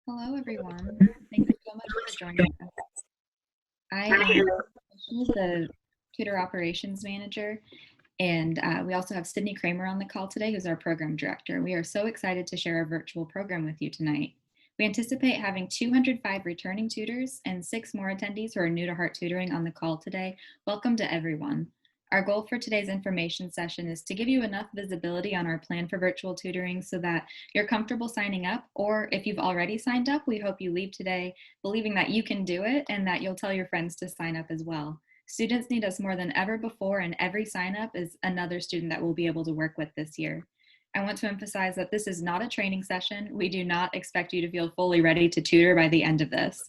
Hello, everyone. Thank you so much for joining us. I am the Tutor Operations Manager, and we also have Cydney Kramer on the call today, who's our Program Director. We are so excited to share our virtual program with you tonight. We anticipate having 205 returning tutors and 6 more attendees who are new to Heart Tutoring on the call today. Welcome to everyone. Our goal for today's information session is to give you enough visibility on our plan for virtual tutoring so that you're comfortable signing up, or if you've already signed up, we hope you leave today believing that you can do it and that you'll tell your friends to sign up as well. Students need us more than ever before, and every sign up is another student that we'll be able to work with this year. I want to emphasize that this is not a training session. We do not expect you to feel fully ready to tutor by the end of this.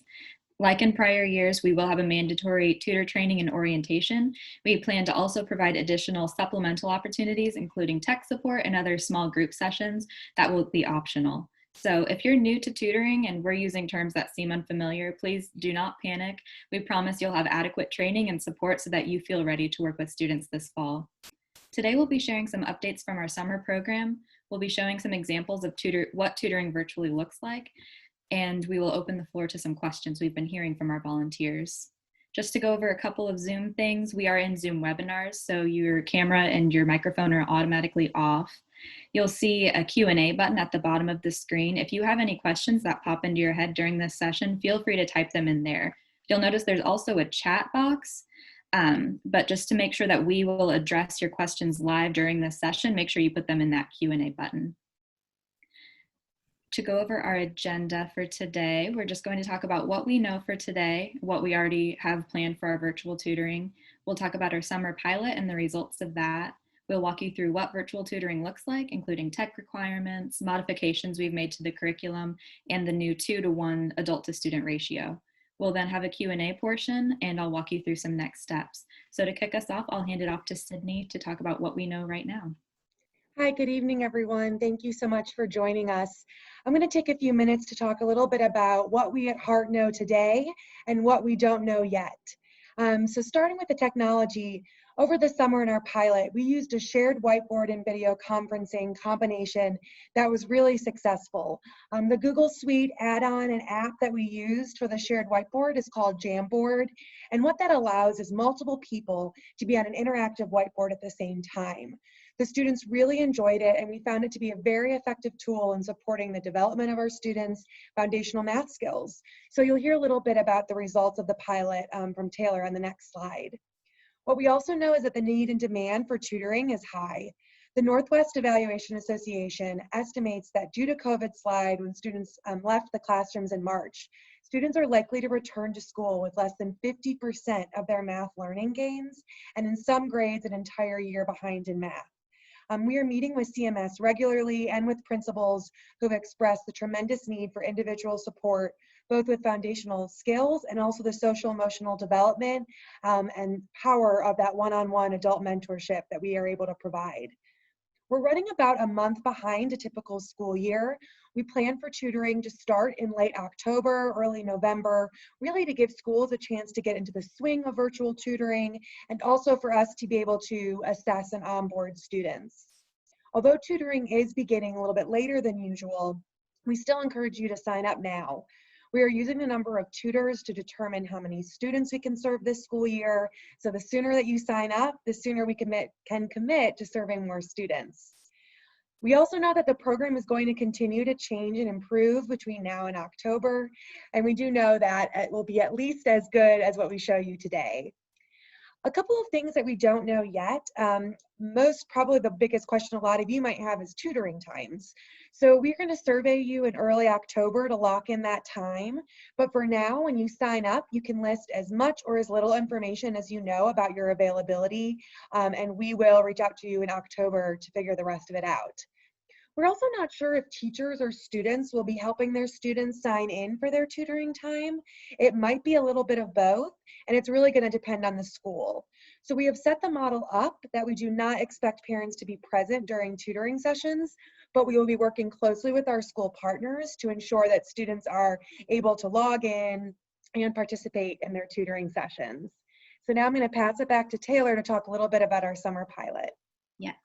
Like in prior years, we will have a mandatory tutor training and orientation. We plan to also provide additional supplemental opportunities, including tech support and other small group sessions that will be optional. So if you're new to tutoring and we're using terms that seem unfamiliar, please do not panic. We promise you'll have adequate training and support so that you feel ready to work with students this fall. Today we'll be sharing some updates from our summer program. We'll be showing some examples of what tutoring virtually looks like, and we will open the floor to some questions we've been hearing from our volunteers. Just to go over a couple of Zoom things, we are in Zoom webinars, so your camera and your microphone are automatically off. You'll see a Q&A button at the bottom of the screen. If you have any questions that pop into your head during this session, feel free to type them in there. You'll notice there's also a chat box, but just to make sure that we will address your questions live during this session, make sure you put them in that Q&A button. To go over our agenda for today, we're just going to talk about what we know for today, what we already have planned for our virtual tutoring. We'll talk about our summer pilot and the results of that. We'll walk you through what virtual tutoring looks like, including tech requirements, modifications we've made to the curriculum, and the new 2-to-1 adult to student ratio. We'll then have a Q&A portion, and I'll walk you through some next steps. So to kick us off, I'll hand it off to Cydney to talk about what we know right now. Hi, good evening, everyone. Thank you so much for joining us. I'm going to take a few minutes to talk a little bit about what we at Heart know today and what we don't know yet. So starting with the technology, over the summer in our pilot, we used a shared whiteboard and video conferencing combination that was really successful. The Google Suite add-on and app that we used for the shared whiteboard is called Jamboard. And what that allows is multiple people to be on an interactive whiteboard at the same time. The students really enjoyed it, and we found it to be a very effective tool in supporting the development of our students' foundational math skills. So you'll hear a little bit about the results of the pilot from Tayler on the next slide. What we also know is that the need and demand for tutoring is high. The Northwest Evaluation Association estimates that due to COVID slide, when students left the classrooms in March, students are likely to return to school with less than 50% of their math learning gains, and in some grades, an entire year behind in math. We are meeting with CMS regularly and with principals who have expressed the tremendous need for individual support, both with foundational skills and also the social emotional development and power of that one-on-one adult mentorship that we are able to provide. We're running about a month behind a typical school year. We plan for tutoring to start in late October, early November, really to give schools a chance to get into the swing of virtual tutoring and also for us to be able to assess and onboard students. Although tutoring is beginning a little bit later than usual, we still encourage you to sign up now. We are using the number of tutors to determine how many students we can serve this school year. So the sooner that you sign up, the sooner we can commit to serving more students. We also know that the program is going to continue to change and improve between now and October. And we do know that it will be at least as good as what we show you today. A couple of things that we don't know yet. Most probably the biggest question a lot of you might have is tutoring times. So we're going to survey you in early October to lock in that time. But for now, when you sign up, you can list as much or as little information as you know about your availability. And we will reach out to you in October to figure the rest of it out. We're also not sure if teachers or students will be helping their students sign in for their tutoring time. It might be a little bit of both, and it's really going to depend on the school. So we have set the model up that we do not expect parents to be present during tutoring sessions, but we will be working closely with our school partners to ensure that students are able to log in and participate in their tutoring sessions. So now I'm going to pass it back to Tayler to talk a little bit about our summer pilot. Yes.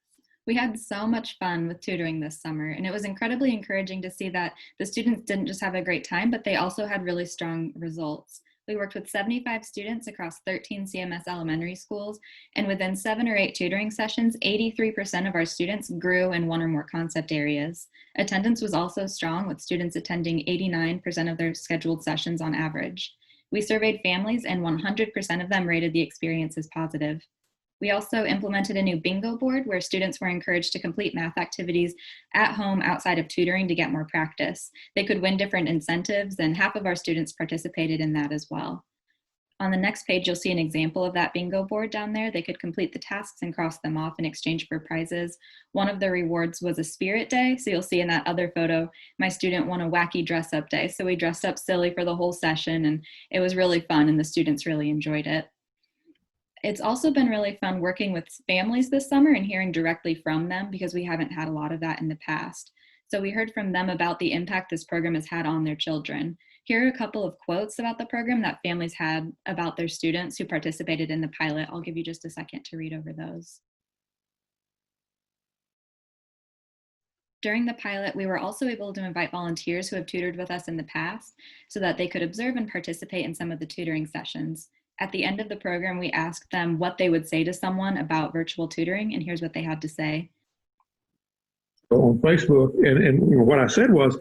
We had so much fun with tutoring this summer, and it was incredibly encouraging to see that the students didn't just have a great time, but they also had really strong results. We worked with 75 students across 13 CMS elementary schools, and within 7 or 8 tutoring sessions, 83% of our students grew in one or more concept areas. Attendance was also strong, with students attending 89% of their scheduled sessions on average. We surveyed families, and 100% of them rated the experience as positive. We also implemented a new bingo board where students were encouraged to complete math activities at home outside of tutoring to get more practice. They could win different incentives, and half of our students participated in that as well. On the next page, you'll see an example of that bingo board down there. They could complete the tasks and cross them off in exchange for prizes. One of the rewards was a spirit day. So you'll see in that other photo, my student won a wacky dress up day. So we dressed up silly for the whole session, and it was really fun, and the students really enjoyed it. It's also been really fun working with families this summer and hearing directly from them, because we haven't had a lot of that in the past. So we heard from them about the impact this program has had on their children. Here are a couple of quotes about the program that families had about their students who participated in the pilot. I'll give you just a second to read over those. During the pilot, we were also able to invite volunteers who have tutored with us in the past so that they could observe and participate in some of the tutoring sessions. At the end of the program, we asked them what they would say to someone about virtual tutoring, and here's what they had to say. On Facebook, and what I said was,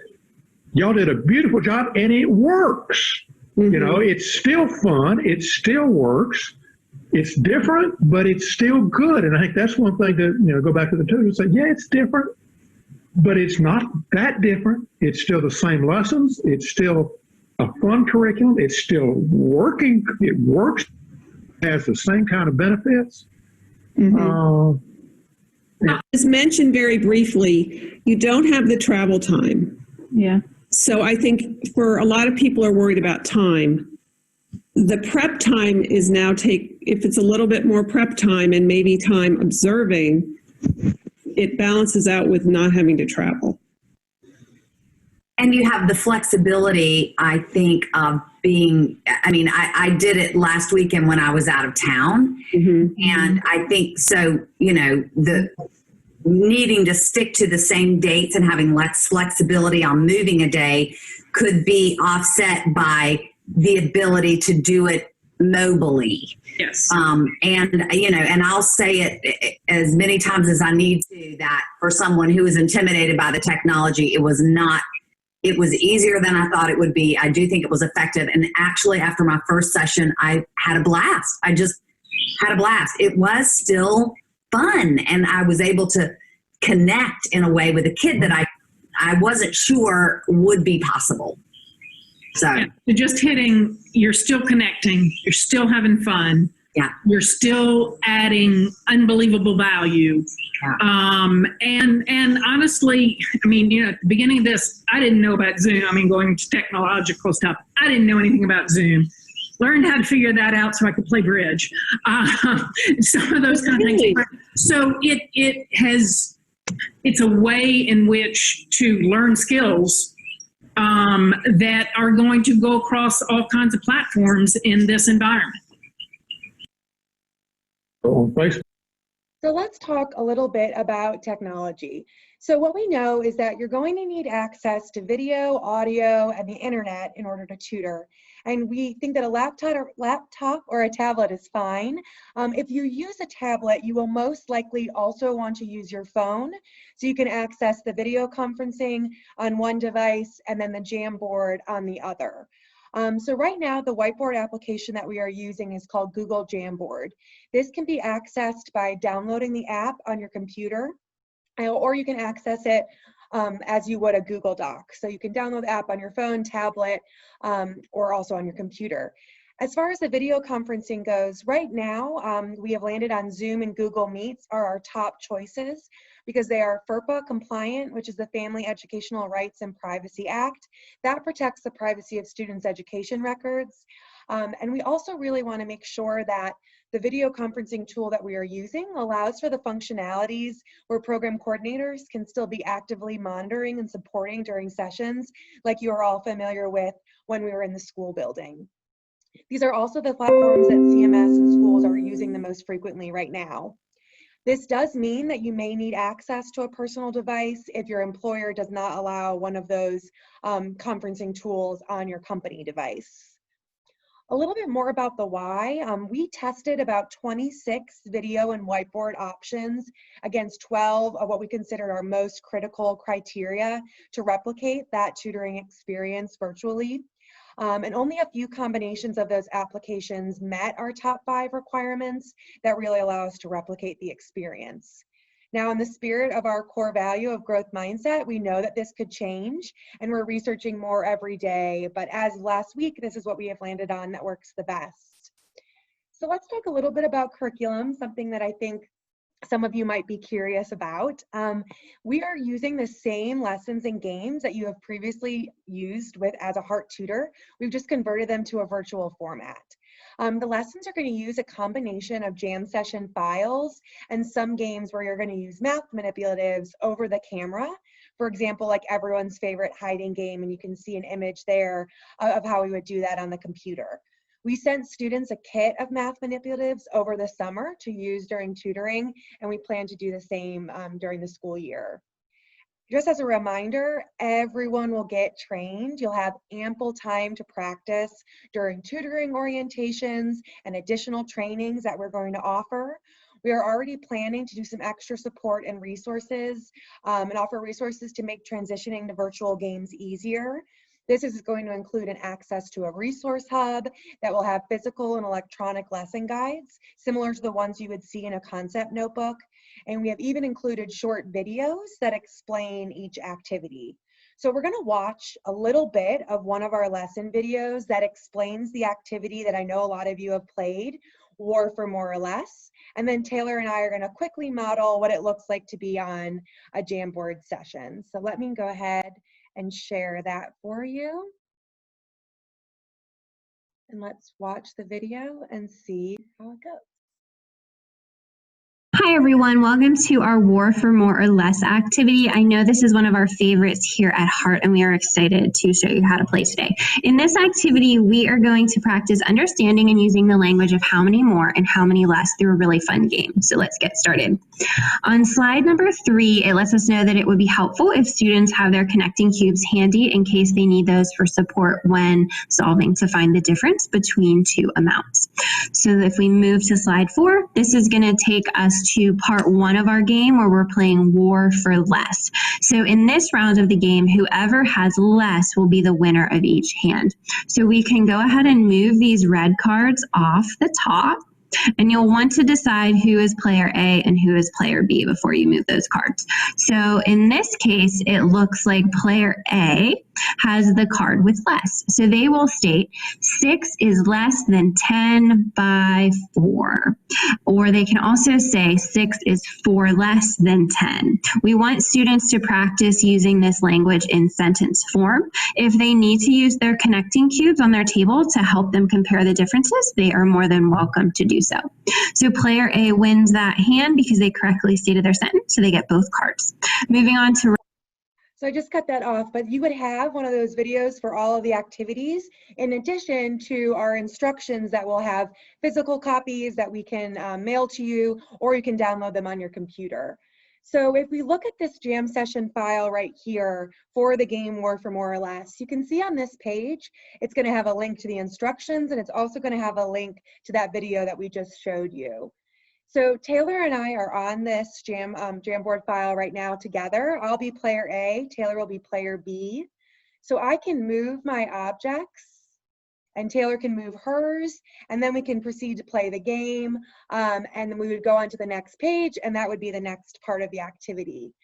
y'all did a beautiful job, and it works. Mm-hmm. You know, it's still fun, it still works, it's different, but it's still good. And I think that's one thing to go back to the tutors and say, yeah, it's different, but it's not that different. It's still the same lessons. It's still a fun curriculum. It's still working. It works. Has the same kind of benefits. Mm-hmm. As mentioned very briefly, you don't have the travel time. Yeah. So I think for a lot of people are worried about time. The prep time is now if it's a little bit more prep time and maybe time observing, it balances out with not having to travel. And you have the flexibility, I think, of being, I did it last weekend when I was out of town. Mm-hmm. And I think so, the needing to stick to the same dates and having less flexibility on moving a day could be offset by the ability to do it mobily. Yes. And I'll say it as many times as I need to, that for someone who is intimidated by the technology, it was easier than I thought it would be. I do think it was effective. And actually, after my first session, I had a blast. I just had a blast. It was still fun. And I was able to connect in a way with a kid that I wasn't sure would be possible. So just hitting, you're still connecting, you're still having fun. Yeah. You're still adding unbelievable value. Yeah. And honestly, at the beginning of this, I didn't know about Zoom. Going to technological stuff, I didn't know anything about Zoom. Learned how to figure that out so I could play bridge. Some of those kind of things. So it's a way in which to learn skills that are going to go across all kinds of platforms in this environment. On Facebook. So let's talk a little bit about technology. So what we know is that you're going to need access to video, audio, and the internet in order to tutor. And we think that a laptop or a tablet is fine. If you use a tablet, you will most likely also want to use your phone, so you can access the video conferencing on one device and then the Jamboard on the other. So right now, the whiteboard application that we are using is called Google Jamboard. This can be accessed by downloading the app on your computer, or you can access it as you would a Google Doc. So you can download the app on your phone, tablet, or also on your computer. As far as the video conferencing goes, right now we have landed on Zoom and Google Meets are our top choices because they are FERPA compliant, which is the Family Educational Rights and Privacy Act. That protects the privacy of students' education records. And we also really want to make sure that the video conferencing tool that we are using allows for the functionalities where program coordinators can still be actively monitoring and supporting during sessions, like you are all familiar with when we were in the school building. These are also the platforms that CMS and schools are using the most frequently right now. This does mean that you may need access to a personal device if your employer does not allow one of those conferencing tools on your company device. A little bit more about the why. We tested about 26 video and whiteboard options against 12 of what we considered our most critical criteria to replicate that tutoring experience virtually. And only a few combinations of those applications met our top 5 requirements that really allow us to replicate the experience. Now, in the spirit of our core value of growth mindset, we know that this could change, and we're researching more every day. But as of last week, this is what we have landed on that works the best. So let's talk a little bit about curriculum, something that I think some of you might be curious about. We are using the same lessons and games that you have previously used with as a Heart tutor. We've just converted them to a virtual format. The lessons are going to use a combination of jam session files and some games where you're going to use math manipulatives over the camera. For example, like everyone's favorite hiding game, and you can see an image there of how we would do that on the computer. We sent students a kit of math manipulatives over the summer to use during tutoring, and we plan to do the same during the school year. Just as a reminder, everyone will get trained. You'll have ample time to practice during tutoring orientations and additional trainings that we're going to offer. We are already planning to do some extra support and resources and offer resources to make transitioning to virtual games easier. This is going to include an access to a resource hub that will have physical and electronic lesson guides, similar to the ones you would see in a concept notebook. And we have even included short videos that explain each activity. So we're gonna watch a little bit of one of our lesson videos that explains the activity that I know a lot of you have played, War for More or Less. And then Tayler and I are gonna quickly model what it looks like to be on a Jamboard session. So let me go ahead and share that for you. And let's watch the video and see how it goes. Hi everyone, welcome to our War for More or Less activity. I know this is one of our favorites here at Heart, and we are excited to show you how to play today. In this activity, we are going to practice understanding and using the language of how many more and how many less through a really fun game. So let's get started. On slide number 3, it lets us know that it would be helpful if students have their connecting cubes handy in case they need those for support when solving to find the difference between two amounts. So if we move to slide 4, this is going to take us to part 1 of our game where we're playing War for Less. So in this round of the game, whoever has less will be the winner of each hand. So we can go ahead and move these red cards off the top. And you'll want to decide who is player A and who is player B before you move those cards. So in this case, it looks like player A has the card with less. So they will state 6 is less than 10 by 4. Or they can also say 6 is 4 less than 10. We want students to practice using this language in sentence form. If they need to use their connecting cubes on their table to help them compare the differences, they are more than welcome to do so. So player A wins that hand because they correctly stated their sentence, so they get both cards. Moving on to... So I just cut that off, but you would have one of those videos for all of the activities, in addition to our instructions that will have physical copies that we can mail to you, or you can download them on your computer. So if we look at this jam session file right here for the game War for More or Less, you can see on this page, it's going to have a link to the instructions, and it's also going to have a link to that video that we just showed you. So Tayler and I are on this Jamboard file right now together. I'll be player A, Tayler will be player B. So I can move my objects and Tayler can move hers, and then we can proceed to play the game, and then we would go on to the next page, and that would be the next part of the activity.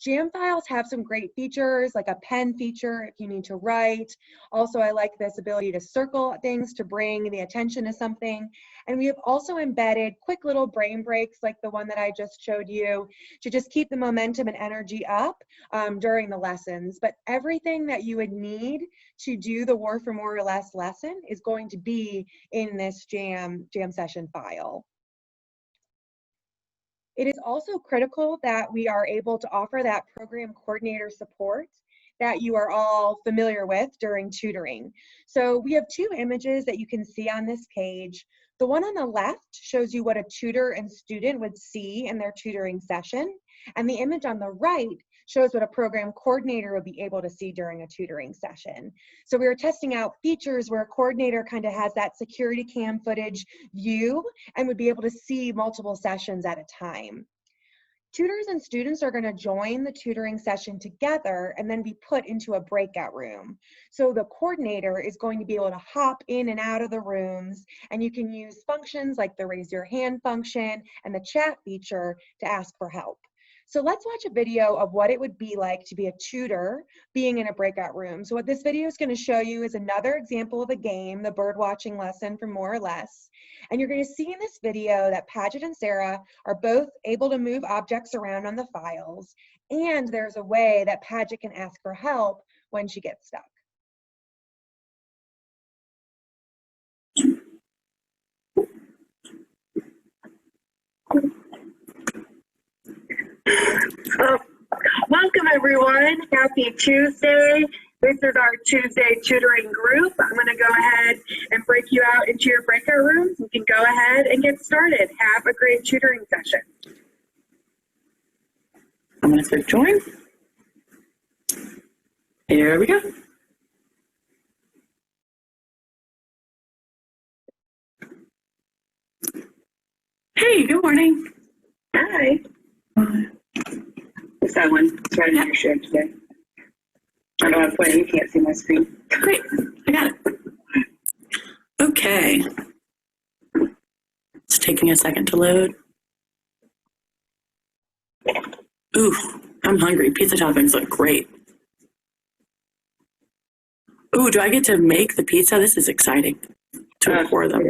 Jam files have some great features, like a pen feature if you need to write. Also, I like this ability to circle things to bring the attention to something. And we have also embedded quick little brain breaks like the one that I just showed you to just keep the momentum and energy up during the lessons. But everything that you would need to do the War for More or Less lesson is going to be in this jam session file. It is also critical that we are able to offer that program coordinator support. that you are all familiar with during tutoring. So we have two images that you can see on this page. The one on the left shows you what a tutor and student would see in their tutoring session, and the image on the right shows what a program coordinator would be able to see during a tutoring session. So we were testing out features where a coordinator kind of has that security cam footage view and would be able to see multiple sessions at a time. Tutors and students are going to join the tutoring session together and then be put into a breakout room. So the coordinator is going to be able to hop in and out of the rooms, and you can use functions like the raise your hand function and the chat feature to ask for help. So let's watch a video of what it would be like to be a tutor being in a breakout room. So what this video is going to show you is another example of a game, the bird watching lesson from More or Less. And you're going to see in this video that Paget and Sarah are both able to move objects around on the files. And there's a way that Paget can ask for help when she gets stuck. Welcome everyone, happy Tuesday. This is our Tuesday tutoring group. I'm going to go ahead and break you out into your breakout rooms. You can go ahead and get started. Have a great tutoring session. I'm going to click join. Here we go. Hey, good morning. Hi. It's that one. It's right in your share today. I don't have to put it. You can't see my screen. Great. I got it. Okay. It's taking a second to load. Ooh, I'm hungry. Pizza toppings look great. Ooh, do I get to make the pizza? This is exciting. To pour them.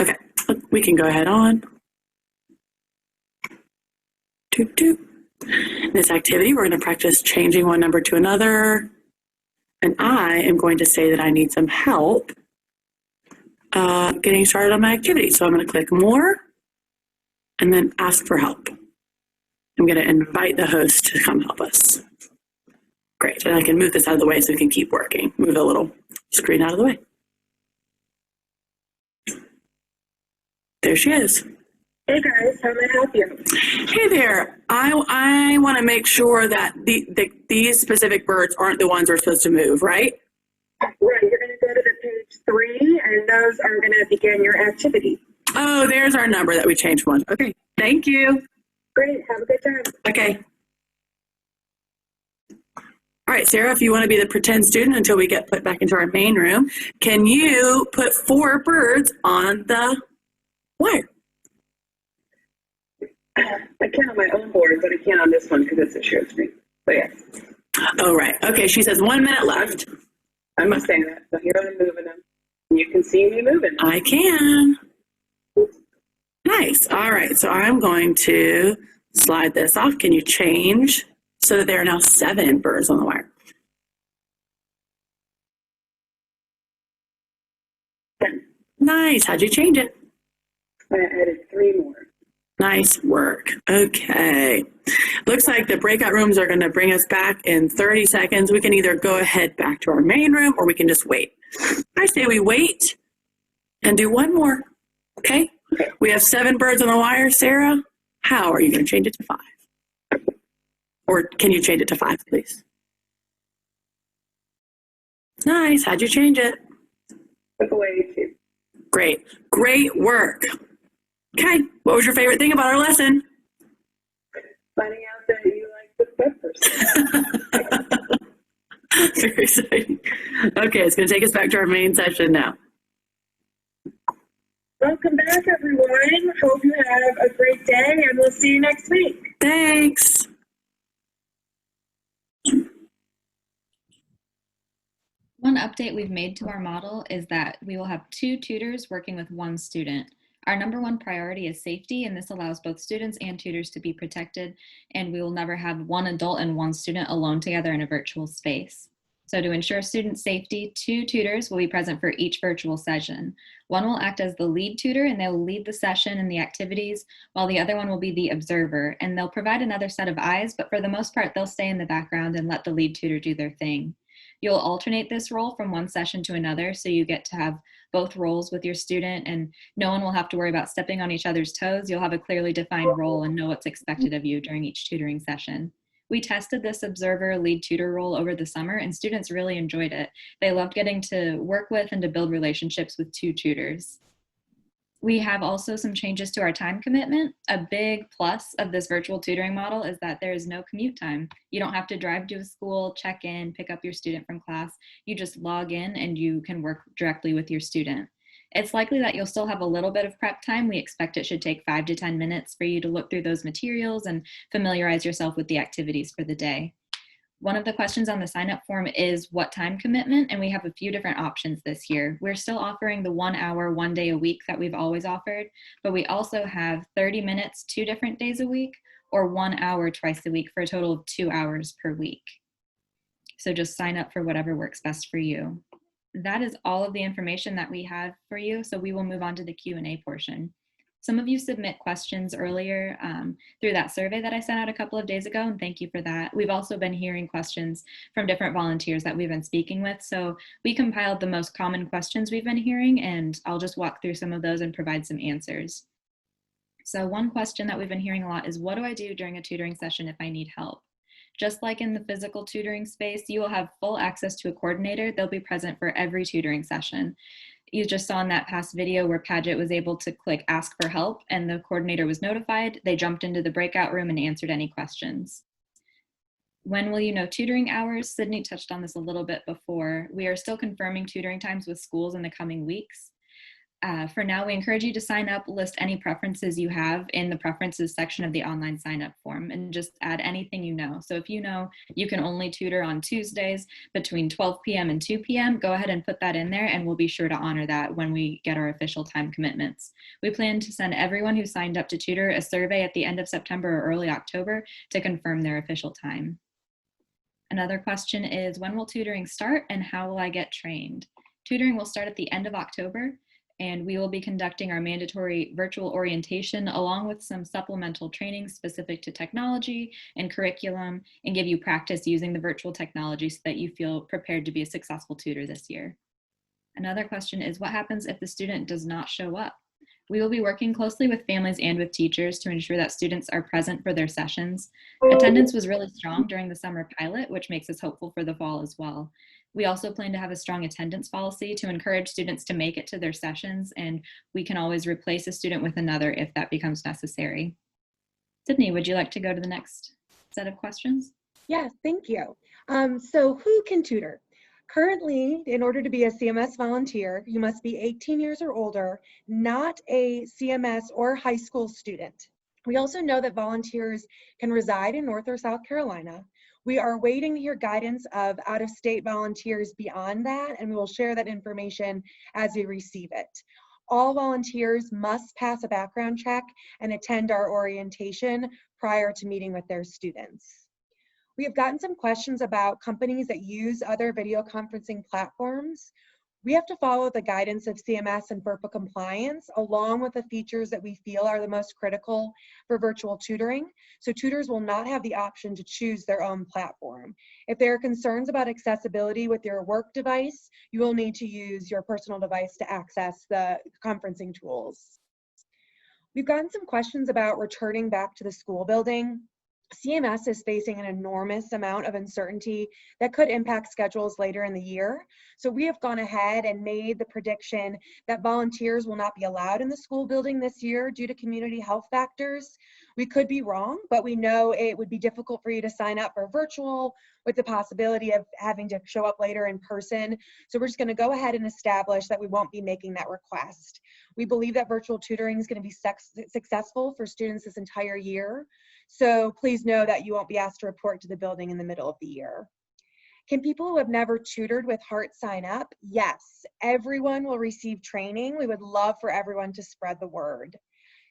Okay, we can go ahead on. Toot toot. This activity, we're going to practice changing one number to another. And I am going to say that I need some help getting started on my activity. So I'm going to click more and then ask for help. I'm going to invite the host to come help us. Great, and I can move this out of the way so we can keep working. Move the little screen out of the way. There she is. Hey guys, how may I help you? Hey there. I want to make sure that these specific birds aren't the ones we're supposed to move, right? Right, you're going to go to the page 3, and those are going to begin your activity. Oh, there's our number that we changed one. Okay, thank you. Great, have a good time. Okay. All right, Sarah, if you want to be the pretend student until we get put back into our main room, can you put 4 birds on the wire? I can on my own board, but I can't on this one because it's a shared screen. But yeah. Oh, right. Okay, she says 1 minute left. I must say that. So here I'm moving them. You can see me moving. I can. Nice. All right, so I'm going to slide this off. Can you change so that there are now 7 birds on the wire? Nice. How'd you change it? I added 3 more. Nice work. Okay. Looks like the breakout rooms are going to bring us back in 30 seconds. We can either go ahead back to our main room or we can just wait. I say we wait and do 1 more. Okay? We have 7 birds on the wire. Sarah, how are you going to change it to 5? Or can you change it to 5, please? Nice. How'd you change it? Took away 2. Great. Great work. Okay, what was your favorite thing about our lesson? Finding out that you like the peppers. Very exciting. Okay, it's going to take us back to our main session now. Welcome back, everyone. Hope you have a great day, and we'll see you next week. Thanks. One update we've made to our model is that we will have 2 tutors working with 1 student. Our number 1 priority is safety, and this allows both students and tutors to be protected, and we will never have 1 adult and 1 student alone together in a virtual space. So to ensure student safety, 2 tutors will be present for each virtual session. One will act as the lead tutor and they'll lead the session and the activities, while the other one will be the observer, and they'll provide another set of eyes, but for the most part, they'll stay in the background and let the lead tutor do their thing. You'll alternate this role from one session to another, so you get to have both roles with your student, and no one will have to worry about stepping on each other's toes. You'll have a clearly defined role and know what's expected of you during each tutoring session. We tested this observer lead tutor role over the summer, and students really enjoyed it. They loved getting to work with and to build relationships with 2 tutors. We have also some changes to our time commitment. A big plus of this virtual tutoring model is that there is no commute time. You don't have to drive to a school, check in, pick up your student from class. You just log in and you can work directly with your student. It's likely that you'll still have a little bit of prep time. We expect it should take 5 to 10 minutes for you to look through those materials and familiarize yourself with the activities for the day. One of the questions on the sign-up form is what time commitment, and we have a few different options this year. We're still offering the 1 hour, 1 day a week that we've always offered, but we also have 30 minutes 2 different days a week, or 1 hour twice a week for a total of 2 hours per week. So just sign up for whatever works best for you. That is all of the information that we have for you, so we will move on to the Q&A portion. Some of you submit questions earlier through that survey that I sent out a couple of days ago, and thank you for that. We've also been hearing questions from different volunteers that we've been speaking with, so we compiled the most common questions we've been hearing, and I'll just walk through some of those and provide some answers. So one question that we've been hearing a lot is, what do I do during a tutoring session if I need help? Just like in the physical tutoring space, you will have full access to a coordinator. They'll be present for every tutoring session. You just saw in that past video where Paget was able to click ask for help and the coordinator was notified. They jumped into the breakout room and answered any questions. When will you know tutoring hours? Cydney touched on this a little bit before. We are still confirming tutoring times with schools in the coming weeks. For now, we encourage you to sign up, list any preferences you have in the preferences section of the online sign-up form, and just add anything you know. So if you know you can only tutor on Tuesdays between 12 p.m. and 2 p.m., go ahead and put that in there, and we'll be sure to honor that when we get our official time commitments. We plan to send everyone who signed up to tutor a survey at the end of September or early October to confirm their official time. Another question is, when will tutoring start and how will I get trained? Tutoring will start at the end of October, and we will be conducting our mandatory virtual orientation along with some supplemental training specific to technology and curriculum, and give you practice using the virtual technology so that you feel prepared to be a successful tutor this year. Another question is, what happens if the student does not show up? We will be working closely with families and with teachers to ensure that students are present for their sessions. Attendance was really strong during the summer pilot, which makes us hopeful for the fall as well. We also plan to have a strong attendance policy to encourage students to make it to their sessions, and we can always replace a student with another if that becomes necessary. Cydney, would you like to go to the next set of questions? Yes, thank you. So who can tutor? Currently, in order to be a CMS volunteer, you must be 18 years or older, not a CMS or high school student. We also know that volunteers can reside in North or South Carolina. We are waiting to hear guidance of out-of-state volunteers beyond that, and we will share that information as we receive it. All volunteers must pass a background check and attend our orientation prior to meeting with their students. We have gotten some questions about companies that use other video conferencing platforms. We have to follow the guidance of CMS and FERPA compliance, along with the features that we feel are the most critical for virtual tutoring. So tutors will not have the option to choose their own platform. If there are concerns about accessibility with your work device, you will need to use your personal device to access the conferencing tools. We've gotten some questions about returning back to the school building. CMS is facing an enormous amount of uncertainty that could impact schedules later in the year. So we have gone ahead and made the prediction that volunteers will not be allowed in the school building this year due to community health factors. We could be wrong, but we know it would be difficult for you to sign up for virtual with the possibility of having to show up later in person. So we're just going to go ahead and establish that we won't be making that request. We believe that virtual tutoring is going to be successful for students this entire year. So please know that you won't be asked to report to the building in the middle of the year. Can people who have never tutored with Heart sign up? Yes, everyone will receive training. We would love for everyone to spread the word.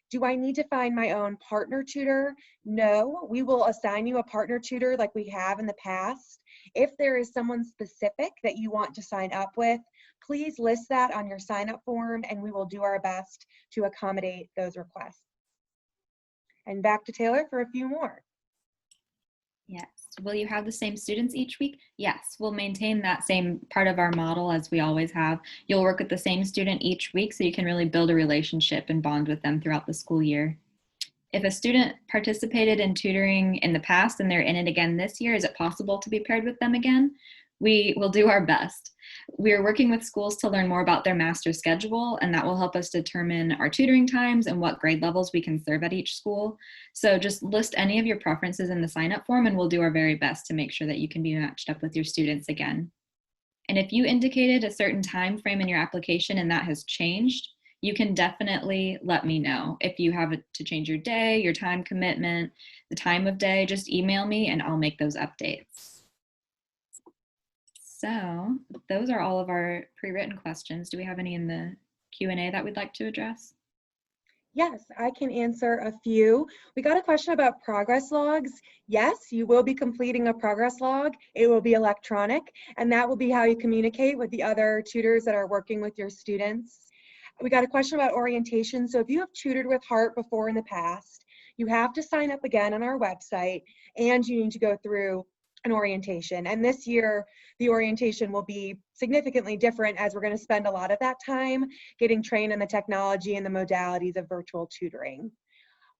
Do I need to find my own partner tutor? No, we will assign you a partner tutor like we have in the past. If there is someone specific that you want to sign up with, please list that on your sign up form and we will do our best to accommodate those requests. And back to Taylor for a few more. Yes. Will you have the same students each week? Yes, we'll maintain that same part of our model as we always have. You'll work with the same student each week so you can really build a relationship and bond with them throughout the school year. If a student participated in tutoring in the past and they're in it again this year, is it possible to be paired with them again? We will do our best. We are working with schools to learn more about their master schedule, and that will help us determine our tutoring times and what grade levels we can serve at each school. So just list any of your preferences in the sign-up form and we'll do our very best to make sure that you can be matched up with your students again. And if you indicated a certain time frame in your application and that has changed, you can definitely let me know. If you have to change your day, your time commitment, the time of day, just email me and I'll make those updates. So those are all of our pre-written questions. Do we have any in the Q&A that we'd like to address? Yes, I can answer a few. We got a question about progress logs. Yes, you will be completing a progress log. It will be electronic, and that will be how you communicate with the other tutors that are working with your students. We got a question about orientation. So if you have tutored with Heart before in the past, you have to sign up again on our website and you need to go through an orientation. And this year, the orientation will be significantly different as we're going to spend a lot of that time getting trained in the technology and the modalities of virtual tutoring.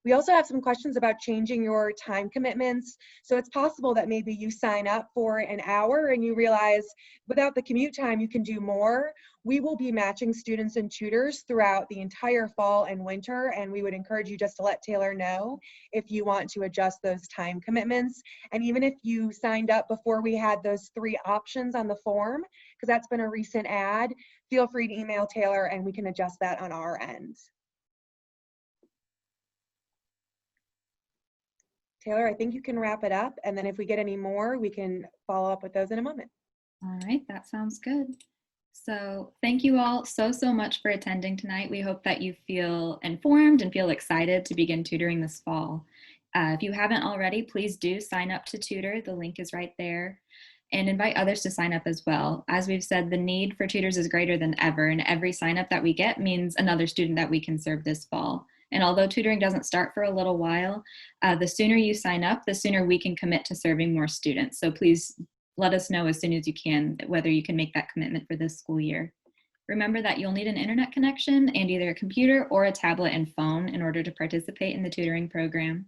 We also have some questions about changing your time commitments. So it's possible that maybe you sign up for an hour and you realize without the commute time you can do more. We will be matching students and tutors throughout the entire fall and winter, and we would encourage you just to let Taylor know if you want to adjust those time commitments. And even if you signed up before we had those 3 options on the form, because that's been a recent add, feel free to email Taylor and we can adjust that on our end. Taylor, I think you can wrap it up, and then if we get any more, we can follow up with those in a moment. All right, that sounds good. So thank you all so much for attending tonight. We hope that you feel informed and feel excited to begin tutoring this fall. If you haven't already, please do sign up to tutor. The link is right there. And invite others to sign up as well. As we've said, the need for tutors is greater than ever, and every sign up that we get means another student that we can serve this fall. And although tutoring doesn't start for a little while, the sooner you sign up, the sooner we can commit to serving more students. So please let us know as soon as you can whether you can make that commitment for this school year. Remember that you'll need an internet connection and either a computer or a tablet and phone in order to participate in the tutoring program.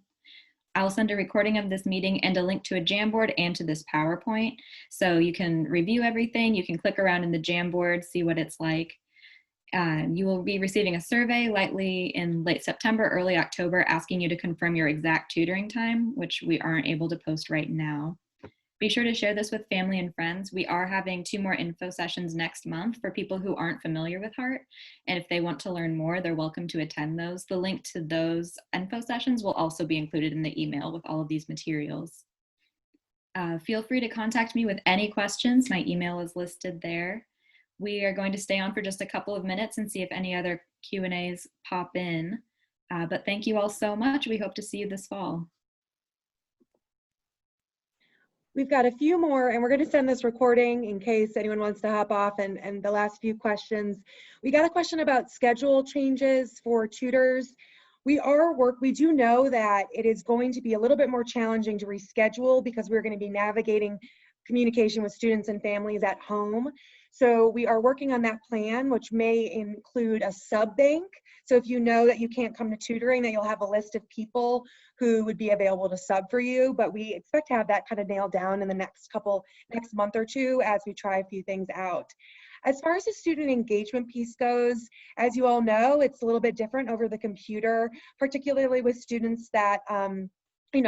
I'll send a recording of this meeting and a link to a Jamboard and to this PowerPoint. So you can review everything. You can click around in the Jamboard, see what it's like. You will be receiving a survey likely in late September, early October, asking you to confirm your exact tutoring time, which we aren't able to post right now. Be sure to share this with family and friends. We are having 2 more info sessions next month for people who aren't familiar with Heart. And if they want to learn more, they're welcome to attend those. The link to those info sessions will also be included in the email with all of these materials. Feel free to contact me with any questions. My email is listed there. We are going to stay on for just a couple of minutes and see if any other Q&As pop in. But thank you all so much. We hope to see you this fall. We've got a few more, and we're going to send this recording in case anyone wants to hop off and the last few questions. We got a question about schedule changes for tutors. We do know that it is going to be a little bit more challenging to reschedule because we're going to be navigating communication with students and families at home. So we are working on that plan, which may include a sub bank. So if you know that you can't come to tutoring, that you'll have a list of people who would be available to sub for you. But we expect to have that kind of nailed down in the next month or two as we try a few things out. As far as the student engagement piece goes, as you all know, it's a little bit different over the computer, particularly with students that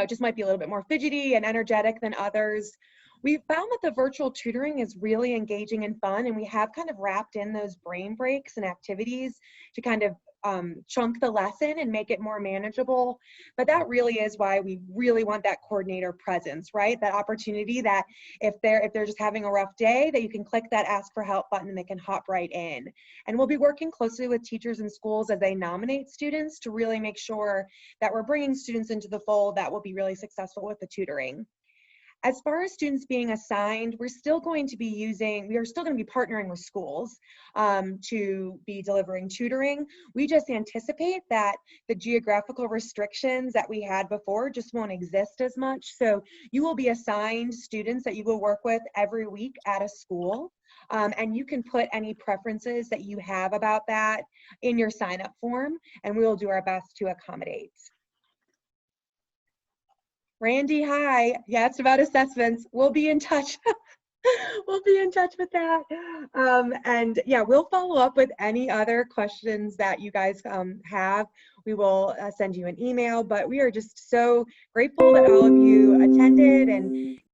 just might be a little bit more fidgety and energetic than others. We've found that the virtual tutoring is really engaging and fun, and we have kind of wrapped in those brain breaks and activities to kind of chunk the lesson and make it more manageable. But that really is why we really want that coordinator presence, right? That opportunity that if they're just having a rough day, that you can click that ask for help button and they can hop right in. And we'll be working closely with teachers and schools as they nominate students to really make sure that we're bringing students into the fold that will be really successful with the tutoring. As far as students being assigned, we are still going to be partnering with schools to be delivering tutoring. We just anticipate that the geographical restrictions that we had before just won't exist as much. So you will be assigned students that you will work with every week at a school. And you can put any preferences that you have about that in your sign-up form, and we will do our best to accommodate. Randy, hi. Yeah, it's about assessments. We'll be in touch. We'll be in touch with that. And yeah, we'll follow up with any other questions that you guys have. We will send you an email, but we are just so grateful that all of you attended and